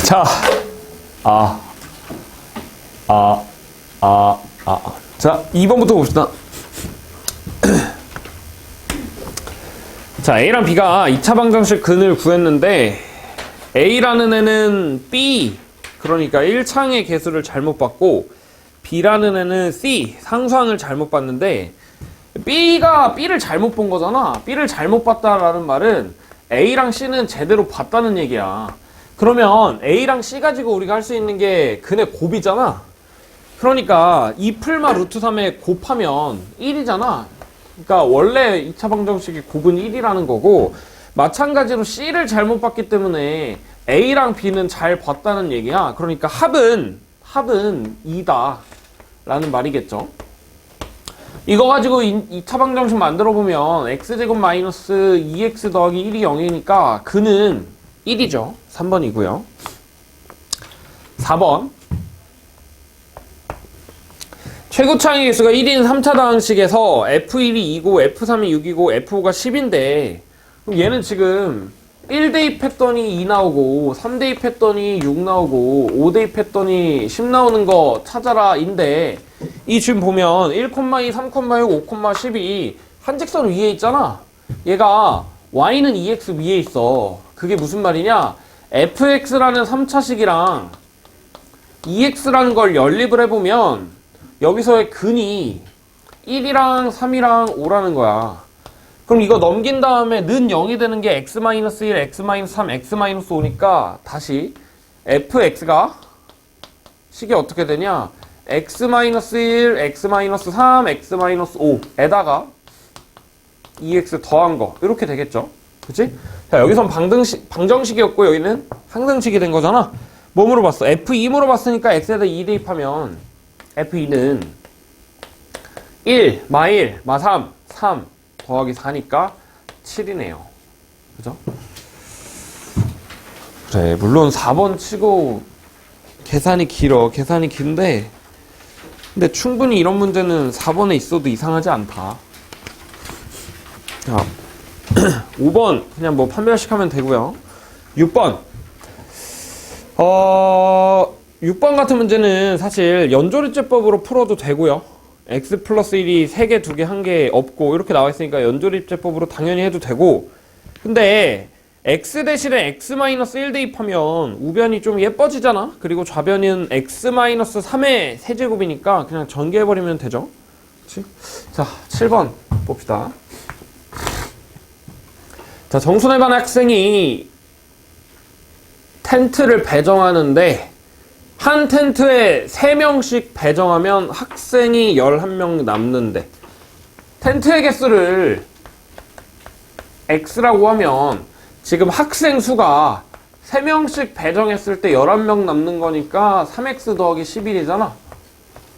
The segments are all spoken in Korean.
자, 자, 2번부터 봅시다. 자, A랑 B가 2차 방정식 근을 구했는데 A라는 애는 B, 그러니까 1창의 개수를 잘못 봤고 B라는 애는 C, 상수항을 잘못 봤는데 B가 B를 잘못 본 거잖아. B를 잘못 봤다라는 말은 A랑 C는 제대로 봤다는 얘기야. 그러면 A랑 C 가지고 우리가 할 수 있는 게 근의 곱이잖아. 그러니까 2풀마 루트 3에 곱하면 1이잖아. 그러니까 원래 2차 방정식의 곱은 1이라는 거고, 마찬가지로 C를 잘못 봤기 때문에 A랑 B는 잘 봤다는 얘기야. 그러니까 합은 2다 라는 말이겠죠. 이거 가지고 2차 방정식 만들어 보면 x제곱 마이너스 2x 더하기 1이 0이니까 근은 1이죠. 3번이고요. 4번. 최고창의 개수가 1인 3차 방식에서 F1이 2고 F3이 6이고 F5가 10인데 그럼 얘는 지금 1 대입했더니 2 나오고 3 대입했더니 6 나오고 5 대입했더니 10 나오는 거 찾아라 인데 이 지금 보면 1,2, 3,6, 5,12 한직선 위에 있잖아. 얘가 y는 2x 위에 있어. 그게 무슨 말이냐? fx라는 3차식이랑 2x라는 걸 연립을 해보면 여기서의 근이 1이랑 3이랑 5라는 거야. 그럼 이거 넘긴 다음에 는 0이 되는 게 x-1, x-3, x-5니까 다시 fx가 식이 어떻게 되냐? x-1, x-3, x-5에다가 2x 더한 거 이렇게 되겠죠? 그치? 자, 여기선 방정식이었고 여기는 항등식이 된 거잖아. 뭐 물어봤어? f2 물어봤으니까 x에다 2 대입하면 f2는 1, 마1, 마3, 3 더하기 4니까 7이네요. 그죠? 그래, 물론 4번 치고 계산이 긴데 근데 충분히 이런 문제는 4번에 있어도 이상하지 않다. 자, 5번 그냥 뭐 판별식 하면 되고요. 6번 6번 같은 문제는 사실 연조립제법으로 풀어도 되고요. x 플러스 1이 3개, 2개, 1개 없고 이렇게 나와 있으니까 연조립제법으로 당연히 해도 되고, 근데 x 대신에 x-1 대입하면 우변이 좀 예뻐지잖아. 그리고 좌변은 x-3의 세제곱이니까 그냥 전개해버리면 되죠. 그치? 자, 7번 봅시다. 자, 정순회 반 학생이 텐트를 배정하는데 한 텐트에 3명씩 배정하면 학생이 11명 남는데 텐트의 개수를 x라고 하면 지금 학생 수가 3명씩 배정했을 때 11명 남는 거니까 3x 더하기 11이잖아.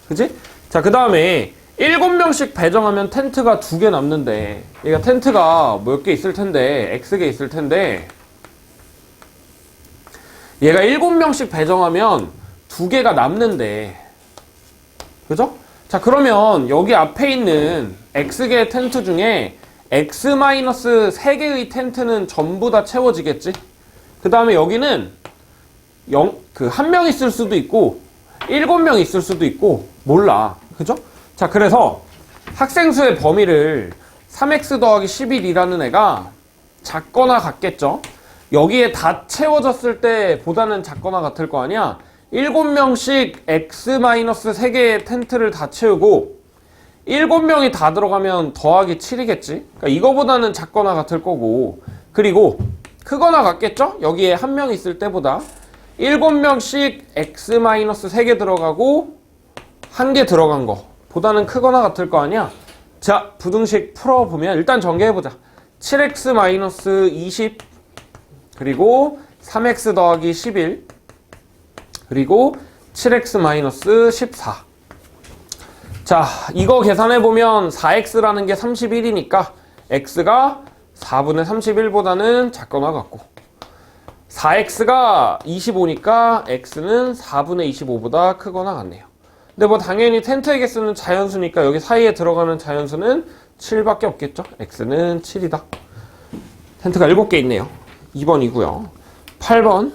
그치? 자, 그 다음에 7명씩 배정하면 텐트가 2개 남는데 얘가 텐트가 몇 개 있을 텐데 x개 있을 텐데 얘가 7명씩 배정하면 2개가 남는데, 그죠? 자, 그러면 여기 앞에 있는 x개의 텐트 중에 x-3개의 텐트는 전부 다 채워지겠지? 그 다음에 여기는 1명 있을 수도 있고 7명 있을 수도 있고 몰라. 그죠? 자, 그래서 학생 수의 범위를 3x 더하기 11이라는 애가 작거나 같겠죠? 여기에 다 채워졌을 때 보다는 작거나 같을 거 아니야? 7명씩 x-3개의 텐트를 다 채우고 7명이 다 들어가면 더하기 7이겠지? 그러니까 이거보다는 작거나 같을 거고, 그리고 크거나 같겠죠? 여기에 1명 있을 때보다 7명씩 x-3개 들어가고 1개 들어간 거 보다는 크거나 같을 거 아니야? 자, 부등식 풀어보면 일단 전개해보자. 7x-20 그리고 3x 더하기 11 그리고 7x-14. 자, 이거 계산해보면 4x라는 게 31이니까 x가 4분의 31보다는 작거나 같고 4x가 25니까 x는 4분의 25보다 크거나 같네요. 근데 뭐 당연히 텐트의 개수는 자연수니까 여기 사이에 들어가는 자연수는 7밖에 없겠죠. x는 7이다. 텐트가 7개 있네요. 2번이고요. 8번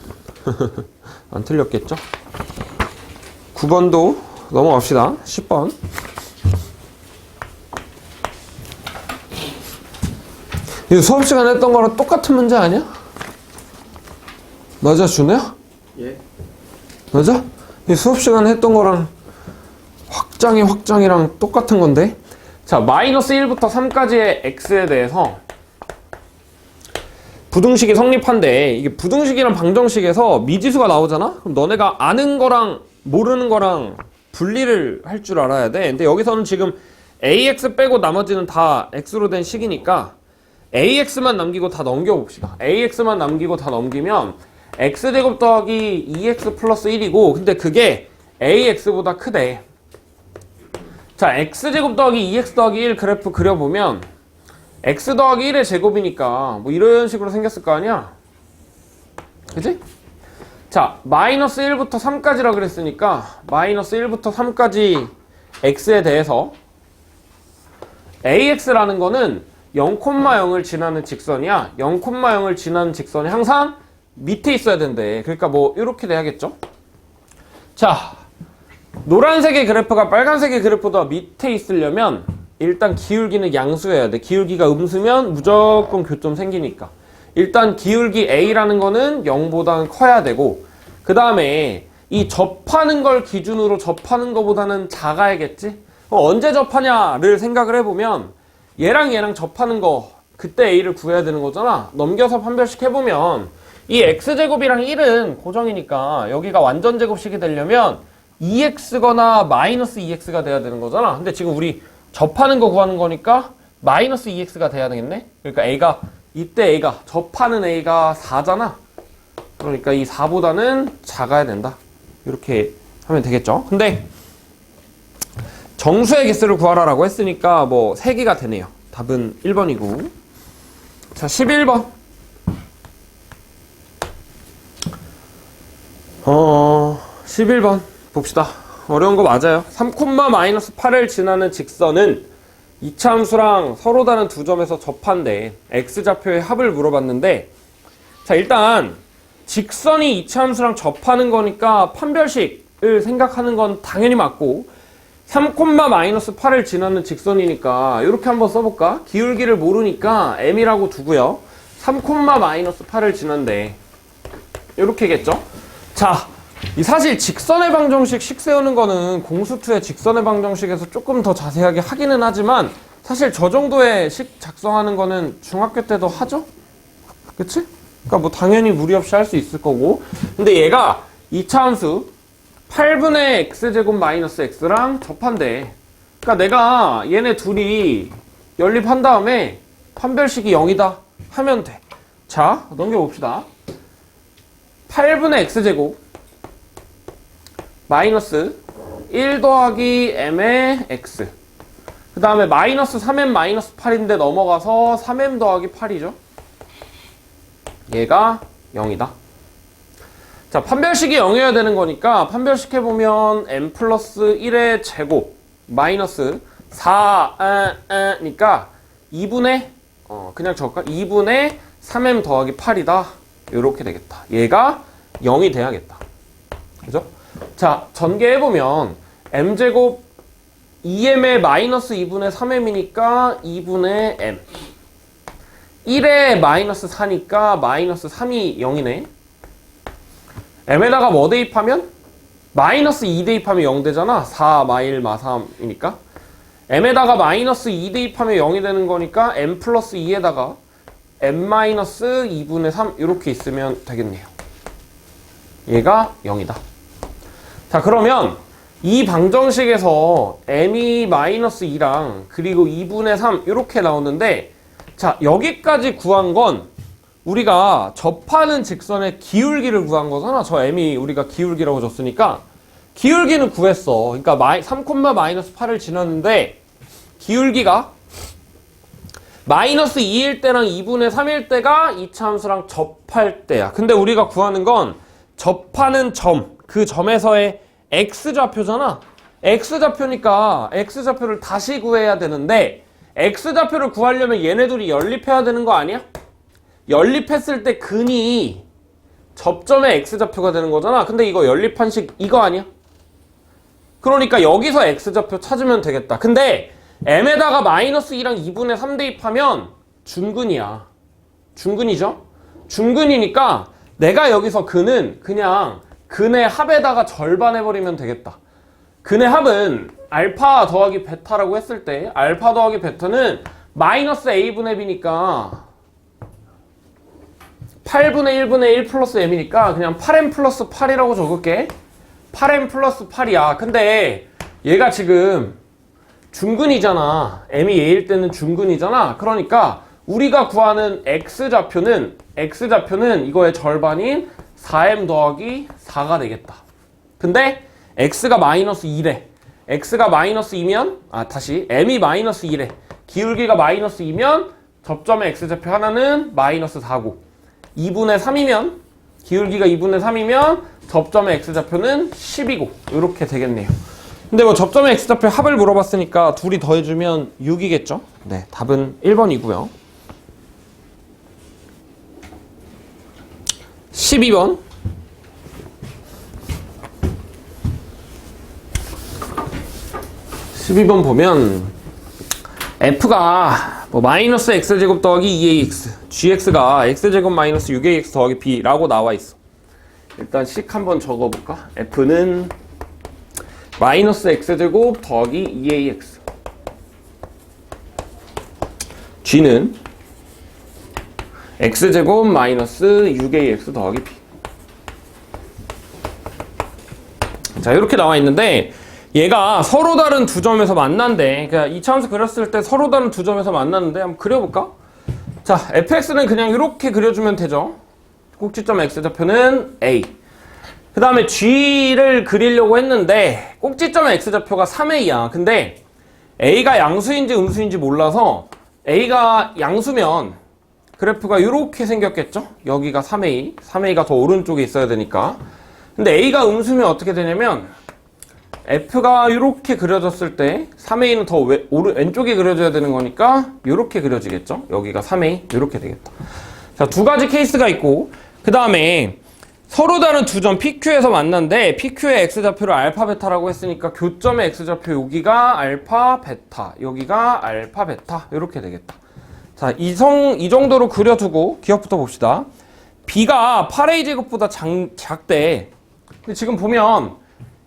안 틀렸겠죠? 9번도 넘어갑시다. 10번. 이거 수업 시간에 했던 거랑 똑같은 문제 아니야? 맞아, 준호야? 예. 맞아? 이 수업 시간에 했던 거랑 확장이랑 똑같은 건데. 자, 마이너스 1부터 3까지의 x에 대해서 부등식이 성립한데, 이게 부등식이랑 방정식에서 미지수가 나오잖아? 그럼 너네가 아는 거랑 모르는 거랑 분리를 할 줄 알아야 돼. 근데 여기서는 지금 ax 빼고 나머지는 다 x로 된 식이니까 ax만 남기고 다 넘겨봅시다. ax만 남기고 다 넘기면 x제곱 더하기 2x 플러스 1이고, 근데 그게 ax보다 크대. 자, x제곱 더하기 2x 더하기 1 그래프 그려보면 x 더하기 1의 제곱이니까 뭐 이런 식으로 생겼을 거 아니야? 그치? 자, 마이너스 1부터 3까지라 그랬으니까 마이너스 1부터 3까지 x에 대해서 ax라는 거는 0,0을 지나는 직선이야. 0,0을 지나는 직선이 항상 밑에 있어야 된대. 그러니까 뭐 이렇게 돼야겠죠? 자, 노란색의 그래프가 빨간색의 그래프보다 밑에 있으려면 일단 기울기는 양수해야 돼. 기울기가 음수면 무조건 교점 생기니까. 일단 기울기 A라는 거는 0보다는 커야 되고, 그 다음에 이 접하는 걸 기준으로 접하는 거보다는 작아야겠지? 언제 접하냐를 생각을 해보면 얘랑 접하는 거, 그때 A를 구해야 되는 거잖아. 넘겨서 판별식 해보면 이 X제곱이랑 1은 고정이니까 여기가 완전 제곱식이 되려면 2x거나 마이너스 2x가 돼야 되는 거잖아. 근데 지금 우리 접하는 거 구하는 거니까 마이너스 2x가 돼야 되겠네. 그러니까 이때 A가 접하는 A가 4잖아. 그러니까 이 4보다는 작아야 된다. 이렇게 하면 되겠죠. 근데 정수의 개수를 구하라라고 했으니까 뭐 3개가 되네요. 답은 1번이고. 자, 11번. 11번 봅시다. 어려운 거 맞아요. 3,-8을 지나는 직선은 이차함수랑 서로 다른 두 점에서 접한대. x좌표의 합을 물어봤는데, 자, 일단 직선이 이차함수랑 접하는 거니까 판별식을 생각하는 건 당연히 맞고, 3,-8을 지나는 직선이니까 이렇게 한번 써볼까? 기울기를 모르니까 m이라고 두고요. 3,-8을 지난대. 이렇게겠죠? 자, 사실 직선의 방정식 식 세우는 거는 공수2의 직선의 방정식에서 조금 더 자세하게 하기는 하지만 사실 저 정도의 식 작성하는 거는 중학교 때도 하죠? 그치? 그러니까 뭐 당연히 무리 없이 할 수 있을 거고, 근데 얘가 2차 함수 8분의 x제곱 마이너스 x랑 접한대. 그러니까 내가 얘네 둘이 연립한 다음에 판별식이 0이다 하면 돼. 자, 넘겨봅시다. 8분의 x제곱 마이너스 1 더하기 m의 x, 그 다음에 마이너스 3m 마이너스 8인데 넘어가서 3m 더하기 8이죠. 얘가 0이다. 자, 판별식이 0이어야 되는 거니까 판별식 해보면 m 플러스 1의 제곱 마이너스 4니까 2분의 그냥 적을까? 2분의 3m 더하기 8이다. 이렇게 되겠다. 얘가 0이 돼야겠다. 그죠? 자, 전개해보면 m제곱 2m의 마이너스 2분의 3m이니까 2분의 m, 1에 마이너스 4니까 마이너스 3이 0이네. m에다가 뭐 대입하면? 마이너스 2 대입하면 0 되잖아. 4 마일 마 3이니까. m에다가 마이너스 2 대입하면 0이 되는 거니까 m 플러스 2에다가 m 마이너스 2분의 3 이렇게 있으면 되겠네요. 얘가 0이다. 자, 그러면 이 방정식에서 m이 마이너스 2랑 그리고 2분의 3 이렇게 나오는데, 자, 여기까지 구한 건 우리가 접하는 직선의 기울기를 구한 거잖아. 저 m이 우리가 기울기라고 줬으니까 기울기는 구했어. 그러니까 3,-8을 지났는데 기울기가 마이너스 2일 때랑 2분의 3일 때가 이차 함수랑 접할 때야. 근데 우리가 구하는 건 접하는 점, 그 점에서의 x좌표잖아. x좌표니까 x좌표를 다시 구해야 되는데, x좌표를 구하려면 얘네 둘이 연립해야 되는 거 아니야? 연립했을 때 근이 접점의 x좌표가 되는 거잖아. 근데 이거 연립한식 이거 아니야? 그러니까 여기서 x좌표 찾으면 되겠다. 근데 m에다가 마이너스 2랑 2분의 3 대입하면 중근이야. 중근이죠? 중근이니까 내가 여기서 근은 그냥 근의 합에다가 절반 해버리면 되겠다. 근의 합은 알파 더하기 베타라고 했을 때 알파 더하기 베타는 마이너스 a분의 b니까 8분의 1분의 1 플러스 m이니까 그냥 8m 플러스 8이라고 적을게. 8m 플러스 8이야. 근데 얘가 지금 중근이잖아. m이 a일 때는 중근이잖아. 그러니까 우리가 구하는 x좌표는 이거의 절반인 4m 더하기 4가 되겠다. 근데 x가 마이너스 2래. x가 마이너스 2면 m이 마이너스 2래. 기울기가 마이너스 2면 접점의 x좌표 하나는 마이너스 4고 2분의 3이면 기울기가 2분의 3이면 접점의 x좌표는 10이고 이렇게 되겠네요. 근데 뭐 접점의 x좌표 합을 물어봤으니까 둘이 더해주면 6이겠죠? 네, 답은 1번이고요. 12번. 보면 f가 뭐 마이너스 x제곱 더하기 2ax gx가 x제곱 마이너스 6ax 더하기 b라고 나와 있어. 일단 식 한번 적어볼까? f는 마이너스 x제곱 더하기 2ax g는 x제곱 마이너스 6ax 더하기 b. 자, 이렇게 나와 있는데 얘가 서로 다른 두 점에서 만난대. 그러니까 이차함수 그렸을 때 서로 다른 두 점에서 만났는데 한번 그려볼까? 자, fx는 그냥 이렇게 그려주면 되죠. 꼭지점 x좌표는 a. 그 다음에 g를 그리려고 했는데 꼭지점의 x좌표가 3a야. 근데 a가 양수인지 음수인지 몰라서 a가 양수면 그래프가 이렇게 생겼겠죠? 여기가 3a. 3a가 더 오른쪽에 있어야 되니까. 근데 a가 음수면 어떻게 되냐면 f가 이렇게 그려졌을 때 3a는 더 왼쪽에 그려져야 되는 거니까 이렇게 그려지겠죠? 여기가 3a 이렇게 되겠다. 자, 두 가지 케이스가 있고 그 다음에 서로 다른 두 점 PQ에서 만났는데 PQ의 x좌표를 알파 베타라고 했으니까 교점의 x좌표 여기가 알파 베타 여기가 알파 베타 이렇게 되겠다. 자, 이 정도로 그려두고 기억부터 봅시다. b가 8a 제곱보다 작대. 근데 지금 보면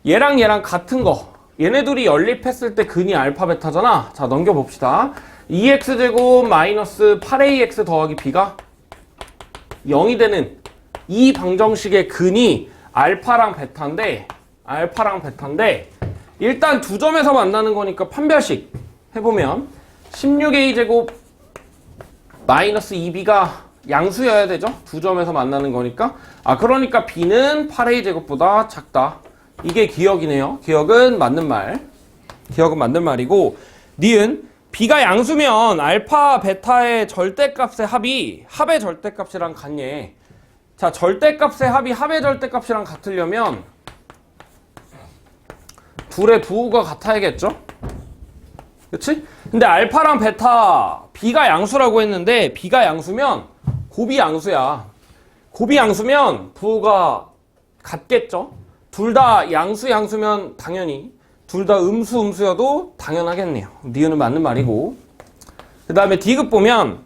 얘랑 얘랑 같은 거 얘네 둘이 연립했을 때 근이 알파 베타잖아. 자, 넘겨봅시다. 2x제곱 마이너스 8ax 더하기 b가 0이 되는 이 방정식의 근이 알파랑 베타인데 일단 두 점에서 만나는 거니까 판별식 해보면 16a 제곱 마이너스 2b가 양수여야 되죠? 두 점에서 만나는 거니까. 그러니까 b는 8a 제곱보다 작다. 이게 기억이네요. 기억은 맞는 말이고 니은 b가 양수면 알파 베타의 절대값의 합의 절대값이랑 같네. 자, 절대값의 합이 합의 절대값이랑 같으려면 둘의 부호가 같아야겠죠? 그치? 근데 알파랑 베타 b가 양수라고 했는데 b가 양수면 곱이 양수야. 곱이 양수면 부호가 같겠죠? 둘 다 양수면 당연히 둘 다 음수여도 당연하겠네요. 니은은 맞는 말이고. 그 다음에 D급 보면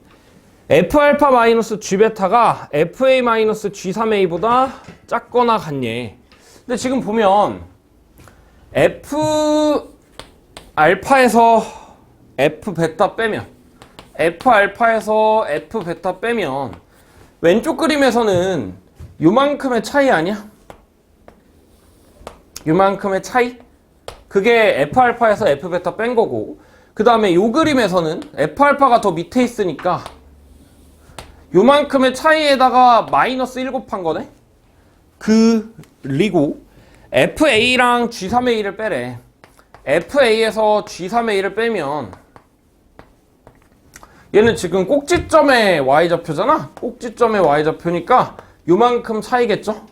F알파 마이너스 G베타가 FA 마이너스 G3A보다 작거나 같네. 근데 지금 보면 F알파에서 F베타 빼면 왼쪽 그림에서는 요만큼의 차이 아니야? 요만큼의 차이? 그게 F알파에서 F베타 뺀 거고, 그 다음에 요 그림에서는 F알파가 더 밑에 있으니까 요만큼의 차이에다가 마이너스 1 곱한 거네? 그리고 FA랑 G3A를 빼래. FA에서 G3A를 빼면 얘는 지금 꼭지점의 Y좌표잖아? 꼭지점의 Y좌표니까 요만큼 차이겠죠?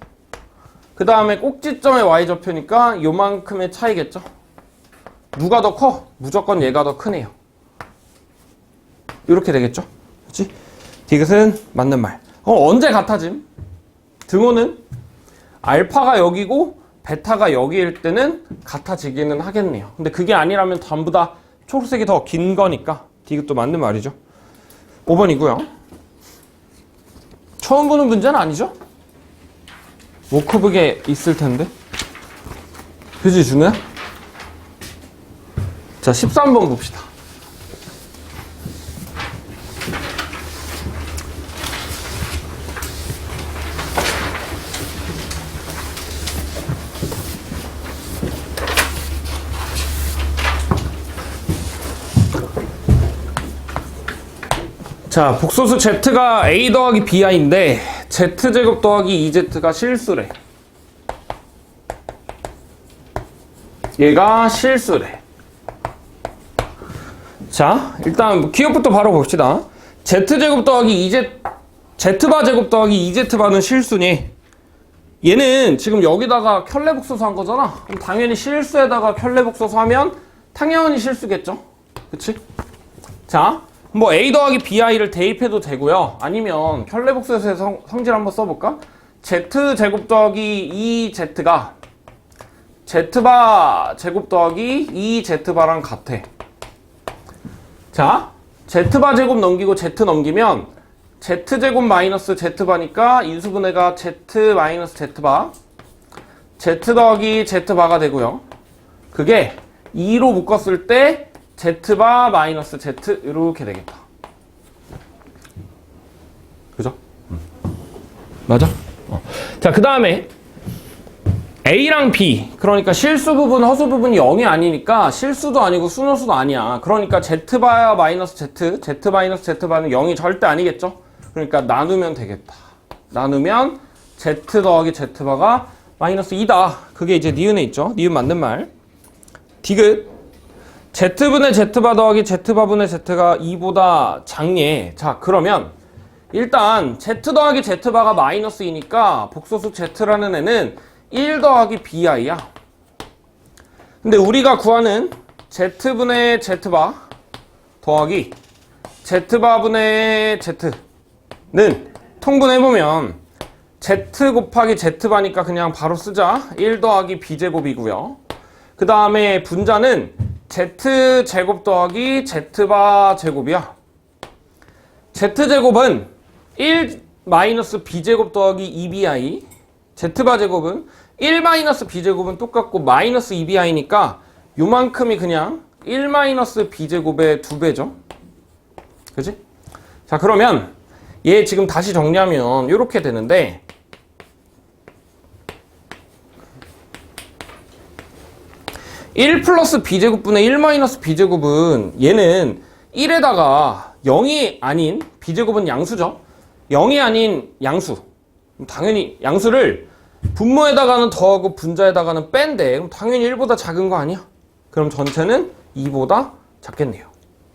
그 다음에 꼭지점의 Y좌표니까 요만큼의 차이겠죠? 누가 더 커? 무조건 얘가 더 크네요. 이렇게 되겠죠? 그치? 디귿은 맞는 말. 언제 같아짐? 등호는 알파가 여기고 베타가 여기일 때는 같아지기는 하겠네요. 근데 그게 아니라면 전부 다 초록색이 더 긴 거니까 디귿도 맞는 말이죠. 5번이고요. 처음 보는 문제는 아니죠? 워크북에 있을 텐데. 그지, 준우야? 자, 13번 봅시다. 자, 복소수 Z가 A 더하기 BI인데 Z제곱 더하기 2Z가 실수래. 얘가 실수래. 자, 일단 기억부터 바로 봅시다. Z제곱 더하기 2Z, Z바 제곱 더하기 2Z바는 실수니 얘는 지금 여기다가 켤레복소수 한 거잖아. 그럼 당연히 실수에다가 켤레복소수 하면 당연히 실수겠죠? 그치? 자, 뭐 A 더하기 BI를 대입해도 되고요. 아니면 켤레복소수에서 성질 한번 써볼까? Z제곱 더하기 2Z가 Z바 제곱 더하기 2Z바랑 같아. 자, Z바 제곱 넘기고 Z 넘기면 Z제곱 마이너스 Z바니까 인수분해가 Z 마이너스 Z바 Z 더하기 Z바가 되고요. 그게 2로 묶었을 때 Z바 마이너스 Z 이렇게 되겠다. 그죠? 맞아? 자, 그 다음에 A랑 B, 그러니까 실수 부분, 허수 부분이 0이 아니니까 실수도 아니고 순호수도 아니야. 그러니까 Z바 마이너스 Z, Z 마이너스 Z바는 0이 절대 아니겠죠? 그러니까 나누면 되겠다. 나누면 Z 더하기 Z바가 마이너스 2다. 그게 이제 니은에 있죠? 니은 맞는 말. 디귿 Z분의 Z바 더하기 Z바분의 Z가 2보다 작네. 자, 그러면 일단 Z 더하기 Z바가 마이너스 2니까 복소수 Z라는 애는 1 더하기 BI야. 근데 우리가 구하는 Z분의 Z바 더하기 Z바분의 Z는 통분해보면 Z 곱하기 Z바니까 그냥 바로 쓰자. 1 더하기 B제곱이고요. 그 다음에 분자는 Z제곱 더하기 Z바 제곱이야. Z제곱은 1 마이너스 B제곱 더하기 2BI, Z바 제곱은 1 마이너스 B제곱은 똑같고 마이너스 2BI니까 요만큼이 그냥 1 마이너스 B제곱의 2배죠. 그치? 자, 그러면 얘 지금 다시 정리하면 이렇게 되는데 (1 플러스 B제곱분의 1 마이너스 B제곱은 얘는 1에다가 0이 아닌 B제곱은 양수죠. 0이 아닌 양수. 당연히 양수를 분모에다가는 더하고 분자에다가는 뺀데 그럼 당연히 1보다 작은 거 아니야? 그럼 전체는 2보다 작겠네요.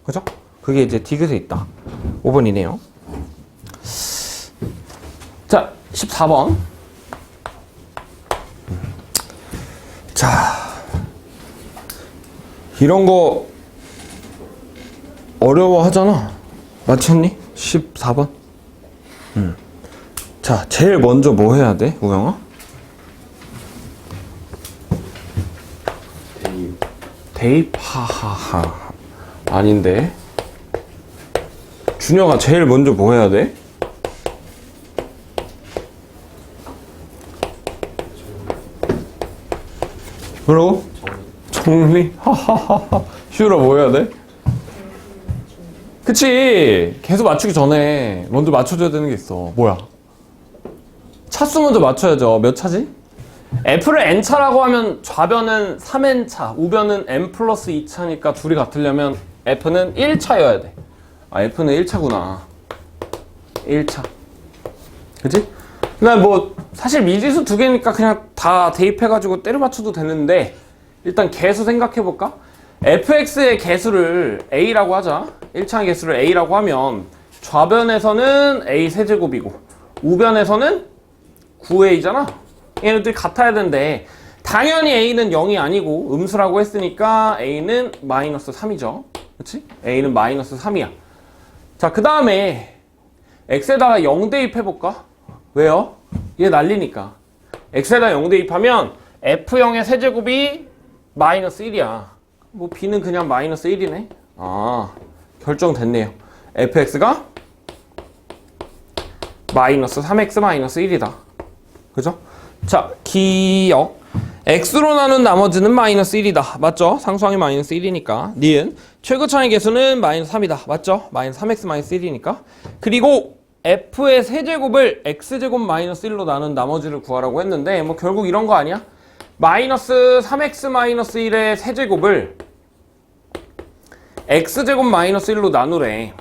그죠? 그게 이제 디귿에 있다. 5번이네요. 자, 14번. 자, 이런 거 어려워하잖아. 맞췄니? 14번. 자, 제일 먼저 뭐 해야 돼, 우영아? 대입. 하하하. 아닌데. 준영아, 제일 먼저 뭐 해야 돼? 뭐라고? 정리? 하하하하. 슈라 뭐 해야 돼? 그치. 계속 맞추기 전에 먼저 맞춰줘야 되는 게 있어. 뭐야? 차수 먼저 맞춰야죠. 몇 차지? F를 N차라고 하면 좌변은 3N차, 우변은 N 플러스 2차니까 둘이 같으려면 F는 1차여야 돼. 아, F는 1차구나. 1차. 그치? 그냥 뭐 사실 미지수 두 개니까 그냥 다 대입해가지고 때려 맞춰도 되는데 일단 개수 생각해볼까? fx의 개수를 a라고 하자. 1차의 개수를 a라고 하면 좌변에서는 a 세제곱이고 우변에서는 9a잖아. 얘네들이 같아야 되는데 당연히 a는 0이 아니고 음수라고 했으니까 a는 마이너스 3이죠. 그치? a는 마이너스 3이야. 자, 그 다음에 x에다가 0 대입해볼까? 왜요? 얘 난리니까. x에다 0 대입하면 f0의 세제곱이 마이너스 1이야. 뭐 b는 그냥 마이너스 1이네. 아, 결정됐네요. fx가 마이너스 3x 마이너스 1이다. 그죠? 자, 기억. x로 나눈 나머지는 마이너스 1이다. 맞죠? 상수항이 마이너스 1이니까. 니은. 최고차의 개수는 마이너스 3이다. 맞죠? 마이너스 3x 마이너스 1이니까. 그리고 f의 세제곱을 x제곱 마이너스 1로 나눈 나머지를 구하라고 했는데 뭐 결국 이런 거 아니야? 마이너스 3x 마이너스 1의 세제곱을 x제곱 마이너스 1로 나누래.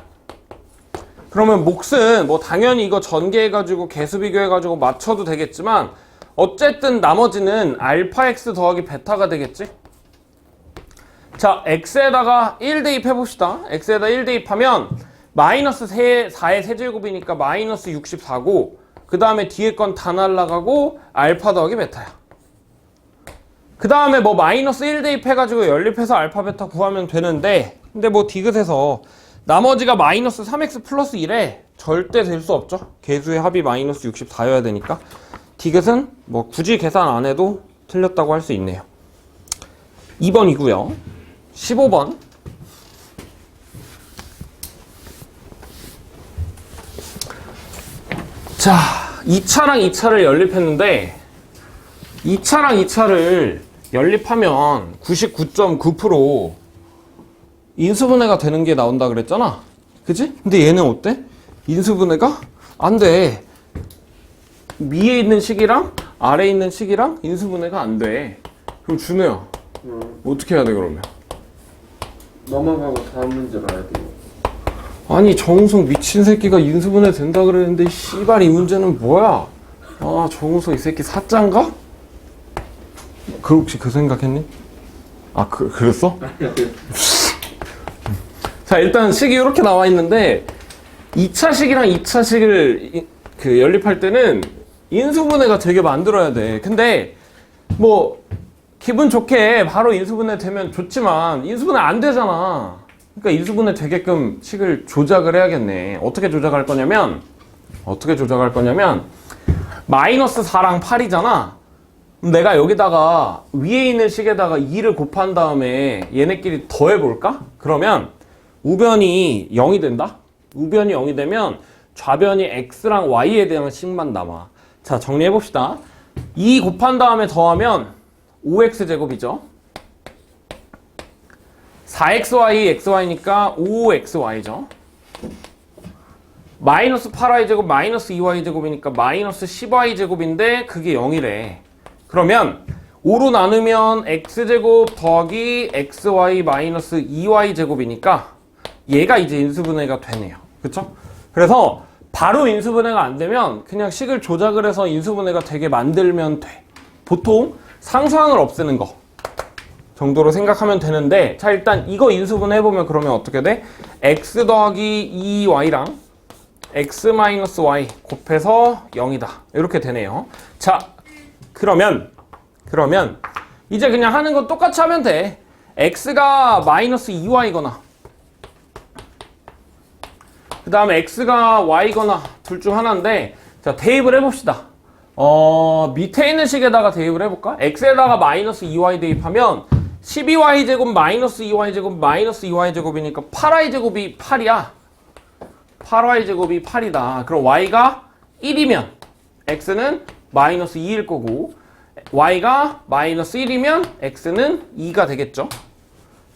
그러면 몫은 뭐 당연히 이거 전개해가지고 개수 비교해가지고 맞춰도 되겠지만 어쨌든 나머지는 알파 x 더하기 베타가 되겠지? 자, x에다가 1 대입해봅시다. x에다 1 대입하면 마이너스 4의 세제곱이니까 마이너스 64고 그 다음에 뒤에 건 다 날라가고 알파 더하기 베타야. 그 다음에 뭐 마이너스 1 대입해가지고 연립해서 알파 베타 구하면 되는데 근데 뭐 디귿에서 나머지가 마이너스 3x 플러스 1에 절대 될 수 없죠. 개수의 합이 마이너스 64여야 되니까 디귿은 뭐 굳이 계산 안 해도 틀렸다고 할 수 있네요. 2번이고요. 15번. 자, 2차랑 2차를 연립했는데 2차랑 2차를 연립하면 99.9% 인수분해가 되는 게 나온다 그랬잖아. 그치? 근데 얘는 어때? 인수분해가 안 돼. 위에 있는 식이랑 아래에 있는 식이랑 인수분해가 안 돼. 그럼 준호야, 어떻게 해야 돼 그러면? 넘어가고 다음 문제로 해야 돼요. 아니 정우성 미친 새끼가 인수분해 된다 그랬는데 씨발 이 문제는 뭐야? 아 정우성 이 새끼 사짠가? 그 혹시 그 생각했니? 아 그랬어? 자 일단 식이 이렇게 나와 있는데 2차 식이랑 2차 식을 그 연립할 때는 인수분해가 되게 만들어야 돼. 근데 뭐 기분 좋게 바로 인수분해 되면 좋지만 인수분해 안 되잖아. 그러니까 인수분해 되게끔 식을 조작을 해야겠네. 어떻게 조작할 거냐면 마이너스 4랑 8이잖아. 그럼 내가 여기다가 위에 있는 식에다가 2를 곱한 다음에 얘네끼리 더해볼까? 그러면 우변이 0이 된다? 우변이 0이 되면 좌변이 x랑 y에 대한 식만 남아. 자 정리해봅시다. 2 곱한 다음에 더하면 5x제곱이죠. 4xy, xy니까 5xy죠. 마이너스 8y제곱, 마이너스 2y제곱이니까 마이너스 10y제곱인데 그게 0이래. 그러면 5로 나누면 x제곱 더하기 xy 마이너스 2y제곱이니까 얘가 이제 인수분해가 되네요. 그쵸? 그래서 바로 인수분해가 안 되면 그냥 식을 조작을 해서 인수분해가 되게 만들면 돼. 보통 상수항을 없애는 거 정도로 생각하면 되는데 자 일단 이거 인수분해 해보면 그러면 어떻게 돼? x 더하기 2y랑 x 마이너스 y 곱해서 0이다 이렇게 되네요. 자 그러면 이제 그냥 하는 거 똑같이 하면 돼. x가 마이너스 2y거나 그 다음에 x가 y거나 둘 중 하나인데 자 대입을 해봅시다. 밑에 있는 식에다가 대입을 해볼까? x에다가 마이너스 2y 대입하면 12y제곱 마이너스 2y제곱 마이너스 2y제곱이니까 8y제곱이 8이야. 8y제곱이 8이다. 그럼 y가 1이면 x는 마이너스 2일 거고 y가 마이너스 1이면 x는 2가 되겠죠.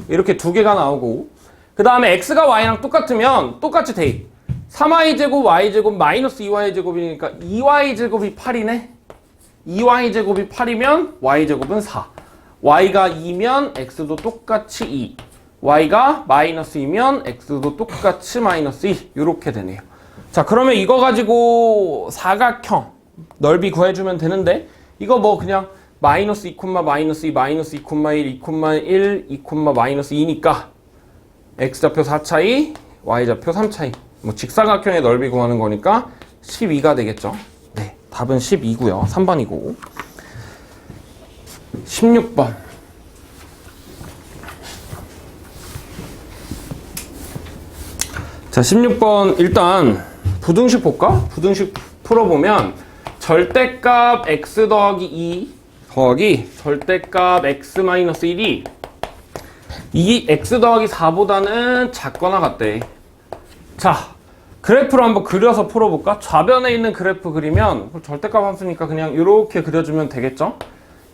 이렇게 두 개가 나오고 그 다음에 x가 y랑 똑같으면 똑같이 대입. 3y제곱 y제곱 마이너스 2y제곱이니까 2y제곱이 8이네. 2y제곱이 8이면 y제곱은 4. y가 2면 x도 똑같이 2. y가 마이너스 2면 x도 똑같이 마이너스 2. 이렇게 되네요. 자 그러면 이거 가지고 사각형 넓이 구해주면 되는데 이거 뭐 그냥 마이너스 2, 마이너스 2, 마이너스 2, 1, 2, 1, 2, 마이너스 2니까 x좌표 4차이, y좌표 3차이. 뭐 직사각형의 넓이 구하는 거니까 12가 되겠죠. 네, 답은 12고요. 3번이고. 16번. 자, 16번 일단 부등식 볼까? 부등식 풀어보면 절대값 x 더하기 2 더하기 절대값 x 마이너스 1이 이 x 더하기 4보다는 작거나 같대. 자, 그래프를 한번 그려서 풀어볼까? 좌변에 있는 그래프 그리면 절대값 함수니까 그냥 이렇게 그려주면 되겠죠?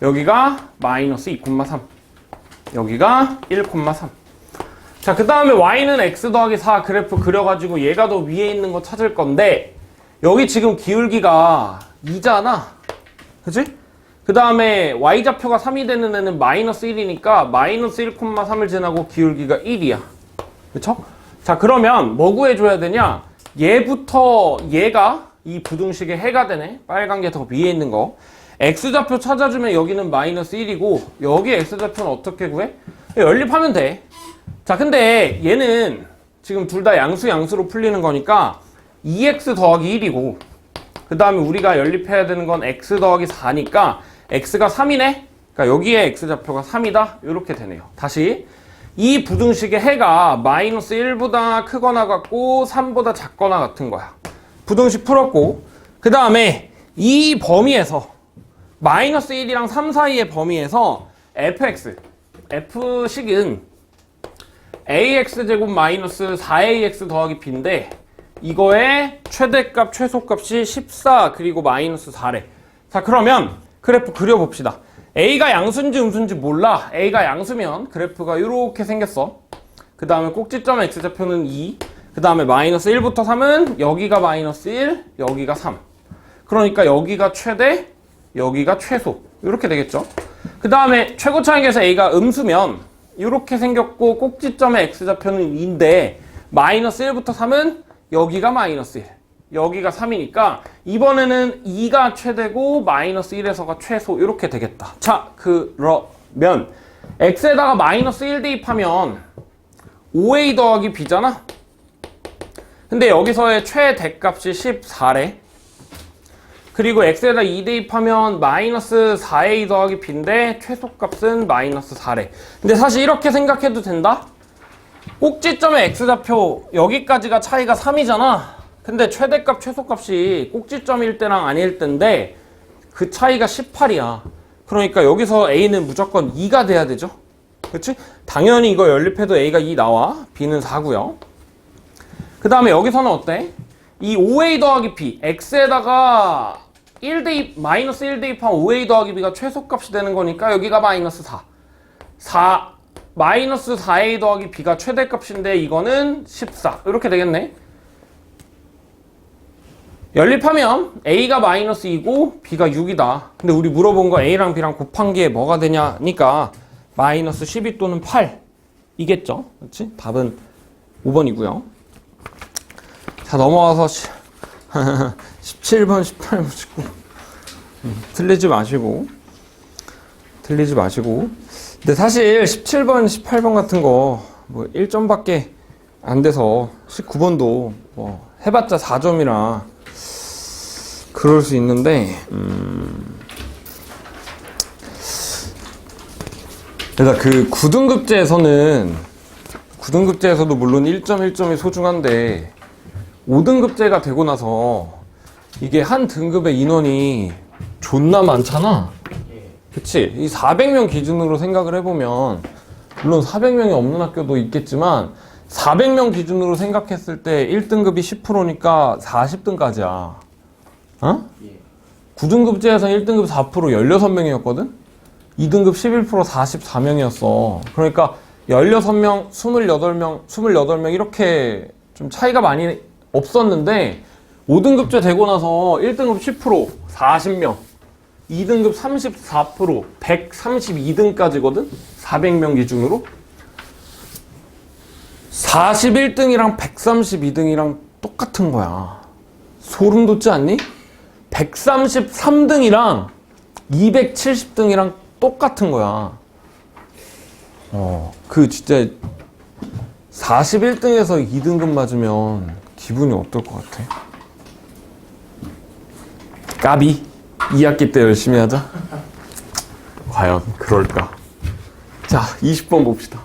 여기가 마이너스 2,3 여기가 1,3. 자, 그 다음에 y는 x 더하기 4 그래프 그려가지고 얘가 더 위에 있는 거 찾을 건데 여기 지금 기울기가 2잖아. 그치? 그 다음에 y좌표가 3이 되는 애는 마이너스 1이니까 마이너스 1,3을 지나고 기울기가 1이야. 그쵸? 자, 그러면 뭐 구해줘야 되냐? 얘부터 얘가 이 부등식의 해가 되네. 빨간 게 더 위에 있는 거. x좌표 찾아주면 여기는 마이너스 1이고 여기 x좌표는 어떻게 구해? 연립하면 돼. 자, 근데 얘는 지금 둘 다 양수로 풀리는 거니까 2x 더하기 1이고 그 다음에 우리가 연립해야 되는 건 x 더하기 4니까 x가 3이네? 그러니까 여기에 x좌표가 3이다? 이렇게 되네요. 다시 이 부등식의 해가 마이너스 1보다 크거나 같고 3보다 작거나 같은 거야. 부등식 풀었고 그 다음에 이 범위에서 마이너스 1이랑 3 사이의 범위에서 f식은 ax제곱 마이너스 4ax 더하기 b인데 이거의 최대값 최소값이 14 그리고 마이너스 4래. 자, 그러면 그래프 그려봅시다. a가 양수인지 음수인지 몰라. a가 양수면 그래프가 이렇게 생겼어. 그 다음에 꼭지점 x좌표는 2. 그 다음에 마이너스 1부터 3은 여기가 마이너스 1, 여기가 3. 그러니까 여기가 최대, 여기가 최소. 이렇게 되겠죠. 그 다음에 최고차항에서 a가 음수면 이렇게 생겼고 꼭지점의 x좌표는 2인데 마이너스 1부터 3은 여기가 마이너스 1, 여기가 3이니까 이번에는 2가 최대고 마이너스 1에서가 최소 이렇게 되겠다. 자, 그러면 x에다가 마이너스 1 대입하면 5a 더하기 b잖아? 근데 여기서의 최대값이 14래. 그리고 x에다 2 대입하면 마이너스 4a 더하기 b인데 최소값은 마이너스 4래. 근데 사실 이렇게 생각해도 된다? 꼭지점의 x좌표 여기까지가 차이가 3이잖아. 근데 최대값 최소값이 꼭지점일 때랑 아닐 때인데 그 차이가 18이야. 그러니까 여기서 a는 무조건 2가 돼야 되죠. 그치? 당연히 이거 연립해도 a가 2 나와. b는 4고요. 그 다음에 여기서는 어때? 이 5a 더하기 b x에다가 1 대입, 마이너스 1 대입한 5a 더하기 b가 최소값이 되는 거니까 여기가 마이너스 4. 마이너스 4a 더하기 b가 최대값인데 이거는 14. 이렇게 되겠네. 연립하면 a가 마이너스 2고 b가 6이다. 근데 우리 물어본 거 a랑 b랑 곱한 게 뭐가 되냐니까 마이너스 12 또는 8 이겠죠. 그렇지? 답은 5번이고요. 자, 넘어와서 17번, 18번, 19 틀리지 마시고 근데 사실 17번, 18번 같은 거 뭐 1점밖에 안 돼서 19번도 뭐 해봤자 4점이라 그럴 수 있는데 일단 그 9등급제에서도 물론 1점 1점이 소중한데 5등급제가 되고 나서 이게 한 등급의 인원이 존나 많잖아. 그치? 이 400명 기준으로 생각을 해보면 물론 400명이 없는 학교도 있겠지만 400명 기준으로 생각했을 때 1등급이 10%니까 40등까지야. 어? 9등급제에서 1등급 4% 16명이었거든? 2등급 11% 44명이었어. 그러니까 16명, 28명 이렇게 좀 차이가 많이 없었는데 5등급제 되고 나서 1등급 10% 40명 2등급 34% 132등까지거든? 400명 기준으로 41등이랑 132등이랑 똑같은 거야. 소름 돋지 않니? 133등이랑 270등이랑 똑같은 거야. 그 진짜 41등에서 2등급 맞으면 기분이 어떨 것 같아? 까비 2학기 때 열심히 하자. 과연 그럴까? 자, 20번 봅시다.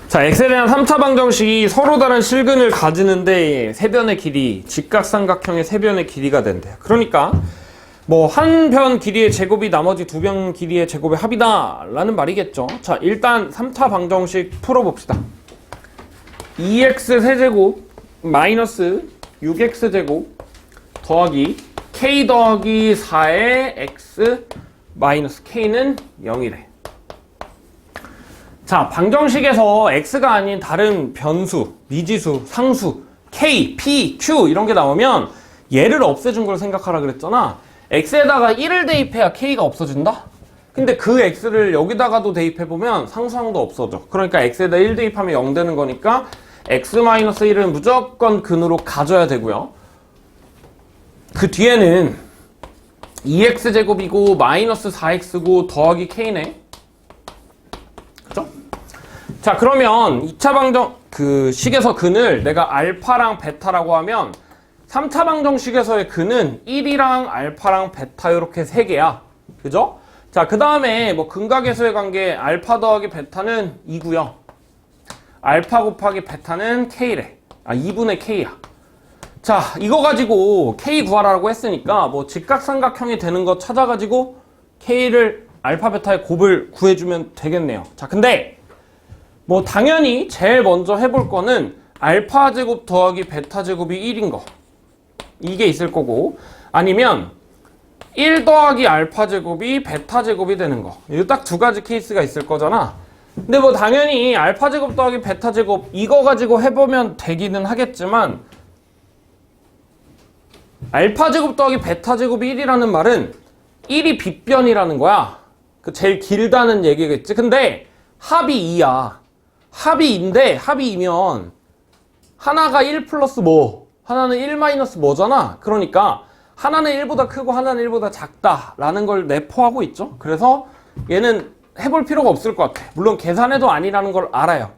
자, 자, x에 대한 3차 방정식이 서로 다른 실근을 가지는데 세변의 길이 직각삼각형의 세변의 길이가 된대요. 그러니까 뭐 한 변 길이의 제곱이 나머지 두 변 길이의 제곱의 합이다 라는 말이겠죠. 자, 일단 3차 방정식 풀어봅시다. 2x 세제곱 마이너스 6x 제곱 더하기 k 더하기 4의 x 마이너스 k는 0이래. 자, 방정식에서 x가 아닌 다른 변수, 미지수, 상수, k, p, q 이런 게 나오면 얘를 없애준 걸 생각하라 그랬잖아. x에다가 1을 대입해야 k가 없어진다? 근데 그 x를 여기다가도 대입해보면 상수항도 없어져. 그러니까 x에다 1 대입하면 0 되는 거니까 x-1은 무조건 근으로 가져야 되고요. 그 뒤에는 2x제곱이고 마이너스 4x고 더하기 k네. 그죠? 자, 그러면 2차 방정 그 식에서 근을 내가 알파랑 베타라고 하면 3차 방정식에서의 근은 1이랑 알파랑 베타 이렇게 3개야. 그죠? 자, 그 다음에 뭐 근각에서의 관계 알파 더하기 베타는 2고요. 알파 곱하기 베타는 k래. 2분의 k야. 자, 이거 가지고 k 구하라고 했으니까 뭐 직각삼각형이 되는 거 찾아가지고 k를 알파 베타의 곱을 구해주면 되겠네요. 자, 근데 뭐 당연히 제일 먼저 해볼 거는 알파 제곱 더하기 베타 제곱이 1인 거. 이게 있을 거고, 아니면 1 더하기 알파 제곱이 베타 제곱이 되는 거. 이거 딱 두 가지 케이스가 있을 거잖아. 근데 뭐 당연히 알파 제곱 더하기 베타 제곱 이거 가지고 해보면 되기는 하겠지만 알파 제곱 더하기 베타 제곱이 1이라는 말은 1이 빗변이라는 거야. 그 제일 길다는 얘기겠지. 근데 합이 2야. 합이 2인데 합이 2면 하나가 1 플러스 뭐 하나는 1 마이너스 뭐잖아. 그러니까 하나는 1보다 크고 하나는 1보다 작다라는 걸 내포하고 있죠. 그래서 얘는 해볼 필요가 없을 것 같아. 물론 계산해도 아니라는 걸 알아요.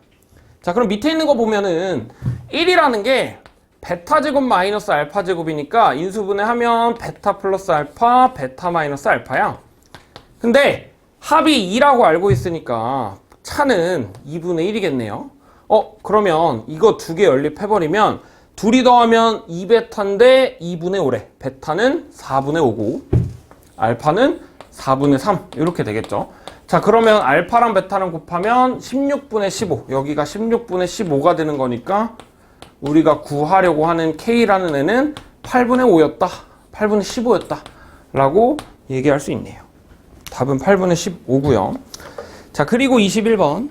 자, 그럼 밑에 있는 거 보면은 1이라는 게 베타 제곱 마이너스 알파 제곱이니까 인수분해하면 베타 플러스 알파, 베타 마이너스 알파야. 근데 합이 2라고 알고 있으니까 차는 2분의 1이겠네요. 그러면 이거 두 개 연립해버리면 둘이 더하면 2베타인데 2분의 5래. 베타는 4분의 5고 알파는 4분의 3 이렇게 되겠죠. 자, 그러면 알파랑 베타랑 곱하면 16분의 15 여기가 16분의 15가 되는 거니까 우리가 구하려고 하는 K라는 애는 8분의 5였다 8분의 15였다 라고 얘기할 수 있네요. 답은 8분의 15고요. 자, 그리고 21번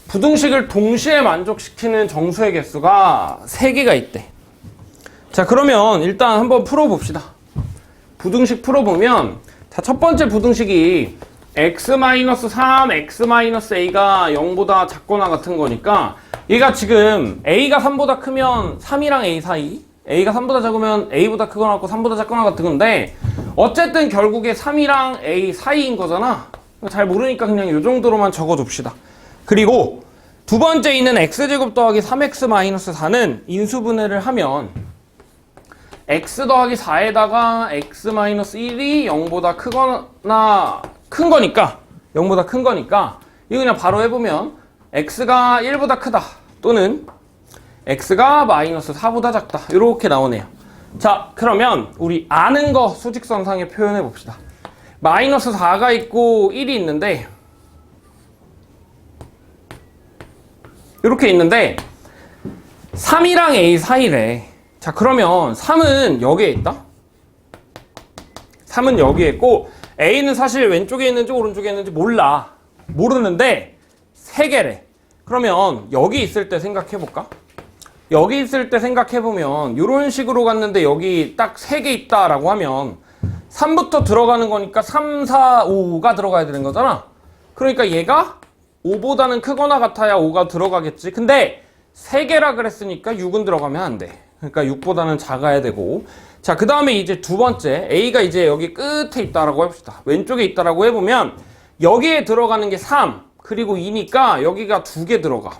부등식을 동시에 만족시키는 정수의 개수가 3개가 있대. 자, 그러면 일단 한번 풀어봅시다. 부등식 풀어보면 자, 첫 번째 부등식이 x-3, x-a가 0보다 작거나 같은 거니까 얘가 지금 a가 3보다 크면 3이랑 a 사이, a가 3보다 작으면 a보다 크거나 같고 3보다 작거나 같은 건데 어쨌든 결국에 3이랑 a 사이인 거잖아. 잘 모르니까 그냥 이 정도로만 적어줍시다. 그리고 두 번째 있는 x제곱 더하기 3x-4는 인수분해를 하면 x 더하기 4에다가 x-1이 0보다 크거나 큰 거니까 0보다 큰 거니까 이거 그냥 바로 해보면 x가 1보다 크다 또는 x가 마이너스 4보다 작다 이렇게 나오네요. 자, 그러면 우리 아는 거 수직선상에 표현해 봅시다. 마이너스 4가 있고 1이 있는데 이렇게 있는데 3이랑 a 사이래. 자, 그러면 3은 여기에 있다. 3은 여기에 있고 a는 사실 왼쪽에 있는지 오른쪽에 있는지 몰라. 모르는데 3개래. 그러면 여기 있을 때 생각해볼까? 여기 있을 때 생각해보면 이런 식으로 갔는데 여기 딱 3개 있다라고 하면 3부터 들어가는 거니까 3, 4, 5가 들어가야 되는 거잖아. 그러니까 얘가 5보다는 크거나 같아야 5가 들어가겠지. 근데 3개라 그랬으니까 6은 들어가면 안 돼. 그러니까 6보다는 작아야 되고. 자, 그 다음에 이제 두 번째 a가 이제 여기 끝에 있다라고 해봅시다. 왼쪽에 있다라고 해보면 여기에 들어가는 게 3 그리고 2니까 여기가 2개 들어가.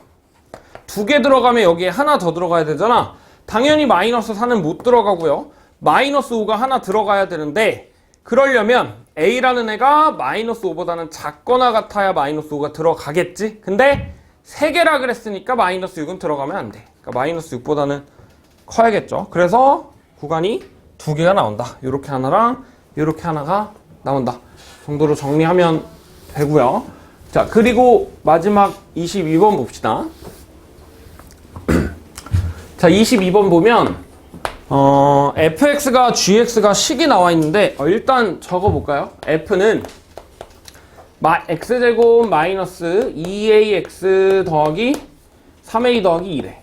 2개 들어가면 여기에 하나 더 들어가야 되잖아. 당연히 마이너스 4는 못 들어가고요. 마이너스 5가 하나 들어가야 되는데 그러려면 a라는 애가 마이너스 5보다는 작거나 같아야 마이너스 5가 들어가겠지. 근데 3개라 그랬으니까 마이너스 6은 들어가면 안 돼. 그러니까 마이너스 6보다는 커야겠죠. 그래서 구간이 2개가 나온다. 요렇게 하나랑 요렇게 하나가 나온다. 정도로 정리하면 되고요. 자, 그리고 마지막 22번 봅시다. 자, 22번 보면 fx가 gx가 식이 나와 있는데 일단 적어볼까요? f는 x제곱 마이너스 2ax 더하기 3a 더하기 2래.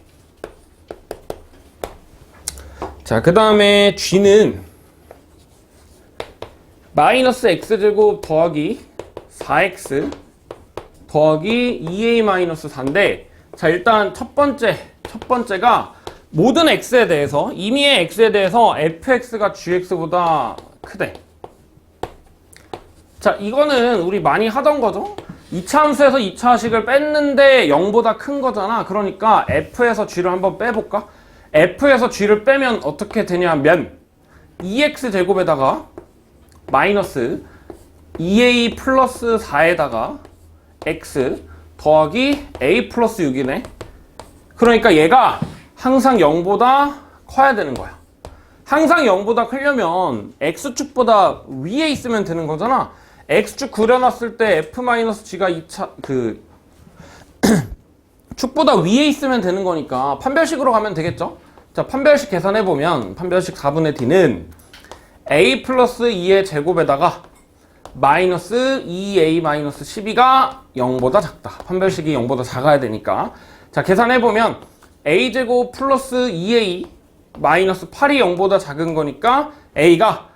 자, 그 다음에 g는 마이너스 x제곱 더하기 4x 더하기 2a 마이너스 4인데, 자, 일단 첫 번째가 모든 x에 대해서, 임의의 x에 대해서 fx가 gx보다 크대. 자, 이거는 우리 많이 하던 거죠? 2차 함수에서 2차 식을 뺐는데 0보다 큰 거잖아. 그러니까 f에서 g를 한번 빼볼까? f에서 g를 빼면 어떻게 되냐면 2x 제곱에다가 마이너스 2a 플러스 4에다가 x 더하기 a 플러스 6이네. 그러니까 얘가 항상 0보다 커야 되는 거야. 항상 0보다 크려면 x축보다 위에 있으면 되는 거잖아. x축 그려놨을 때 f-g가 2차 축보다 위에 있으면 되는 거니까 판별식으로 가면 되겠죠? 자, 판별식 계산해보면 판별식 4분의 d는 a 플러스 2의 제곱에다가 마이너스 2a 마이너스 12가 0보다 작다. 판별식이 0보다 작아야 되니까. 자, 계산해보면 a제곱 플러스 2a 마이너스 8이 0보다 작은 거니까 a가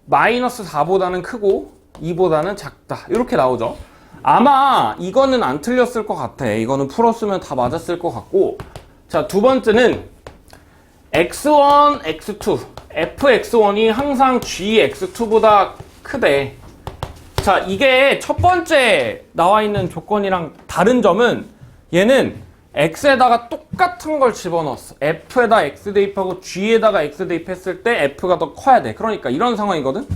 마이너스 4보다는 크고 2보다는 작다. 이렇게 나오죠. 아마 이거는 안 틀렸을 것 같아. 이거는 풀었으면 다 맞았을 것 같고. 자, 두 번째는 x1, x2 fx1이 항상 gx2보다 크대. 자, 이게 첫 번째 나와 있는 조건이랑 다른 점은 얘는 x에다가 똑같은 걸 집어넣었어. f에다 x 대입하고 g에다가 x 대입했을 때 f가 더 커야 돼. 그러니까 이런 상황이거든.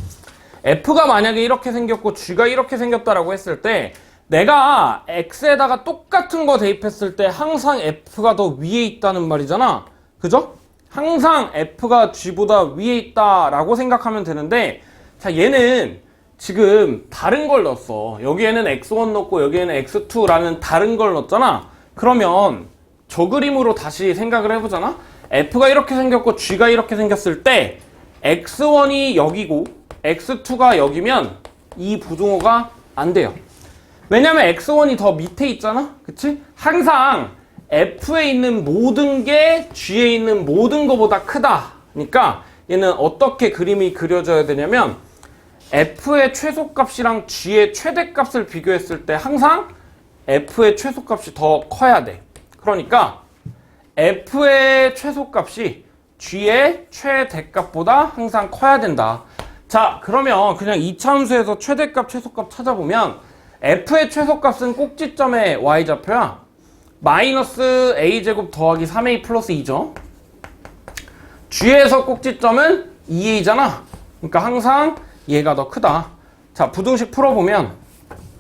f가 만약에 이렇게 생겼고 g가 이렇게 생겼다라고 했을 때 내가 x에다가 똑같은 거 대입했을 때 항상 f가 더 위에 있다는 말이잖아. 그죠? 항상 f가 g보다 위에 있다라고 생각하면 되는데, 자, 얘는 지금 다른 걸 넣었어. 여기에는 x1 넣고 여기에는 x2라는 다른 걸 넣었잖아. 그러면 저 그림으로 다시 생각을 해보잖아. f가 이렇게 생겼고 g가 이렇게 생겼을 때 x1이 여기고 x2가 여기면 이 부등호가 안 돼요. 왜냐면 x1이 더 밑에 있잖아. 그치? 항상 f에 있는 모든 게 g에 있는 모든 거보다 크다. 그러니까 얘는 어떻게 그림이 그려져야 되냐면 f의 최소값이랑 g의 최대값을 비교했을 때 항상 f의 최소값이 더 커야 돼. 그러니까 f의 최소값이 g의 최대값보다 항상 커야 된다. 자, 그러면 그냥 2차 함수에서 최대값, 최소값 찾아보면 f의 최소값은 꼭지점의 y좌표야. 마이너스 a제곱 더하기 3a 플러스 2죠. g에서 꼭지점은 2a잖아. 그러니까 항상 얘가 더 크다. 자, 부등식 풀어보면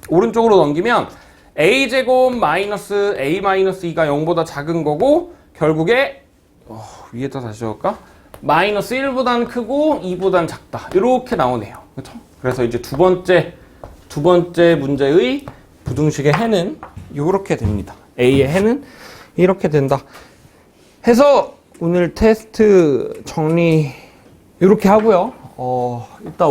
오른쪽으로 넘기면 a제곱 마이너스 a 마이너스 2가 0보다 작은 거고, 결국에 위에다 다시 적을까? 마이너스 1보단 크고 2보단 작다. 이렇게 나오네요. 그렇죠? 그래서 이제 두 번째 문제의 부등식의 해는 이렇게 됩니다. a의 해는 이렇게 된다. 해서 오늘 테스트 정리 이렇게 하고요. 일단